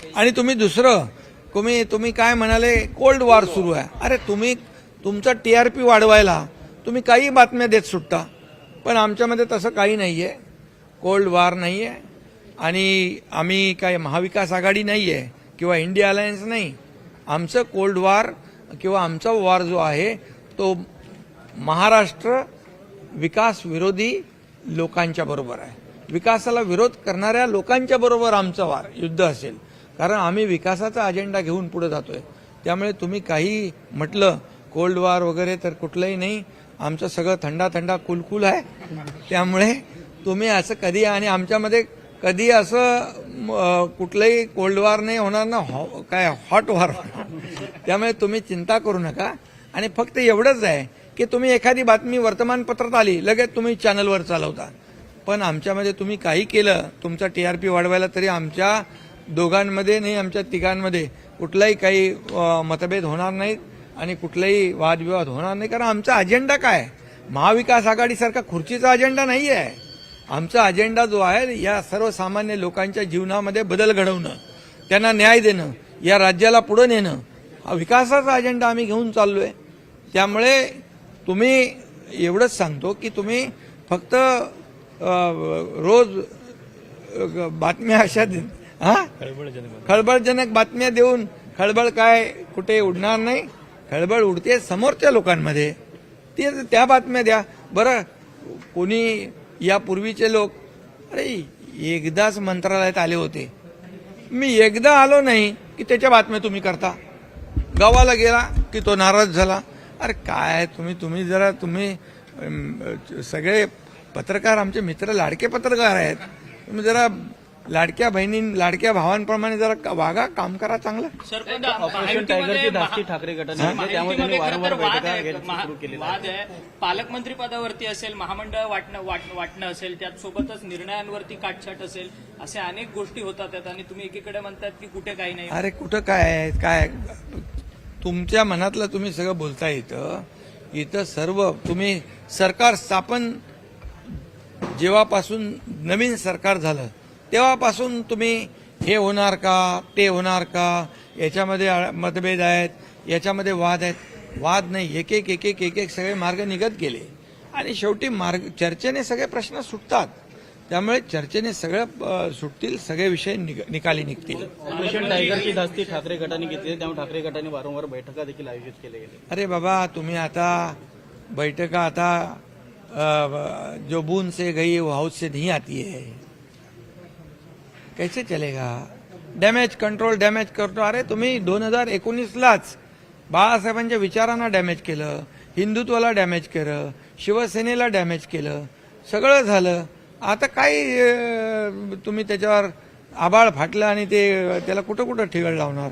आणि तुम्ही दुसरं तुम्ही काय म्हणाले, कोल्ड वॉर सुरू आहे. अरे तुम्ही तुमचा टीआरपी वाढवायला तुम्ही काही बातम्या देत सुटता, पण आमच्यामध्ये तसं काही नाहीये. कोल्ड वॉर नाहीये आणि आम्ही काय महाविकास आघाडी नाहीये किंवा इंडिया अलायन्स नाही. आमचं कोल्ड वॉर किंवा आमचा वॉर जो आहे तो महाराष्ट्र विकास विरोधी लोकांच्या बरोबर आहे. विकासाला विरोध करणाऱ्या लोकांच्या बरोबर आमचं वार युद्ध असेल, कारण आम्ही विकासाचा अजेंडा घेऊन पुढे जातोय. त्यामुळे तुम्ही काही म्हटलं कोल्ड वॉर वगैरे तर कुठलंही नाही. आमचं सगळं थंडा थंडा कुलकुल आहे. त्यामुळे तुम्ही असं कधी आणि आमच्यामध्ये कधी असं कुठलंही कोल्ड वॉर नाही होणार ना, काय हॉट वॉर होणार. त्यामुळे तुम्ही चिंता करू नका. आणि फक्त एवढंच आहे की तुम्ही एखादी बातमी वर्तमानपत्रात आली लगेच तुम्ही चॅनलवर चालवता, पण आमच्यामध्ये तुम्ही काही केलं तुमचा टीआरपी वाढवायला तरी आमच्या दोघांमध्ये नाही, आमच्या तिघांमध्ये कुठलाही काही मतभेद होणार नाहीत आणि कुठलाही वादविवाद होणार नाही. कारण आमचा अजेंडा काय, महाविकास आघाडीसारखा खुर्चीचा अजेंडा नाही आहे. आमचा अजेंडा जो आहे या सर्वसामान्य लोकांच्या जीवनामध्ये बदल घडवणं, त्यांना न्याय देणं, या राज्याला पुढे नेणं, हा विकासाचा अजेंडा आम्ही घेऊन चाललोय. त्यामुळे तुम्ही एवढंच सांगतो की तुम्ही फक्त रोज बातम्या अशा खळबळजनक बातम्या देऊन खळबळ काय कुठे उडणार नाही. खळबळ उडते समोरच्या लोकांमध्ये, ते त्या बातम्या द्या. बरं, कोणी यापूर्वीचे लोक अरे एकदाच मंत्रालयात आले होते, मी एकदा आलो नाही की त्याच्या बातम्या तुम्ही करता. गावाला गेला की तो नाराज झाला. अरे काय तुम्ही जरा सगळे पत्रकार आमचे मित्र लाडके पत्रकार आहेत, तुम्ही जरा लाडक्या बहिणी लाडक्या भावांप्रमाणे जरा वागा, काम करा चांगलं. ऑपरेशन टायगरची धास्ती ठाकरे गटाने त्यामुळे त्यांनी वारंवार बैठका सुरू केलेल्या आहेत. पालकमंत्री पदावरती असेल, महामंडळ वाटणं असेल, त्यात सोबतच निर्णयांवरती काटछाट असेल, असे अनेक गोष्टी होतात आणि तुम्ही एकीकडे म्हणतात की कुठे काही नाही. अरे कुठं काय तुमच्या मनातलं तुम्ही सगळं बोलता येतं. इथं सर्व तुम्ही सरकार स्थापन जेव्हापासून नवीन सरकार झालं तेव्हापासून तुम्ही हे होणार का ते होणार का, याच्यामध्ये मतभेद आहेत, याच्यामध्ये वाद आहेत. वाद नाही, एक एक सगळे मार्ग निघत गेले आणि शेवटी चर्चेने सगळे प्रश्न सुटतात. त्यामुळे चर्चेने सगळं सुटतील, सगळे विषय निकाली निघतील. ऑपरेशन टायगरची धास्ती ठाकरे गटाने घेतली, त्यामुळे ठाकरे गटाने वारंवार बैठका देखील आयोजित केल्या गेल्या. अरे बाबा, तुम्ही आता बैठका आता जो बूंद से गई वो हाउस से नहीं आती है, कैसे चलेगा. डॅमेज करतो. अरे तुम्ही 2019लाच बाळासाहेबांच्या विचारांना डॅमेज केलं, हिंदुत्वाला डॅमेज केलं, शिवसेनेला डॅमेज केलं, सगळं झालं. आता काय तुम्ही त्याच्यावर आभाळ फाटलं आणि त्याला कुठं ठिगळ लावणार.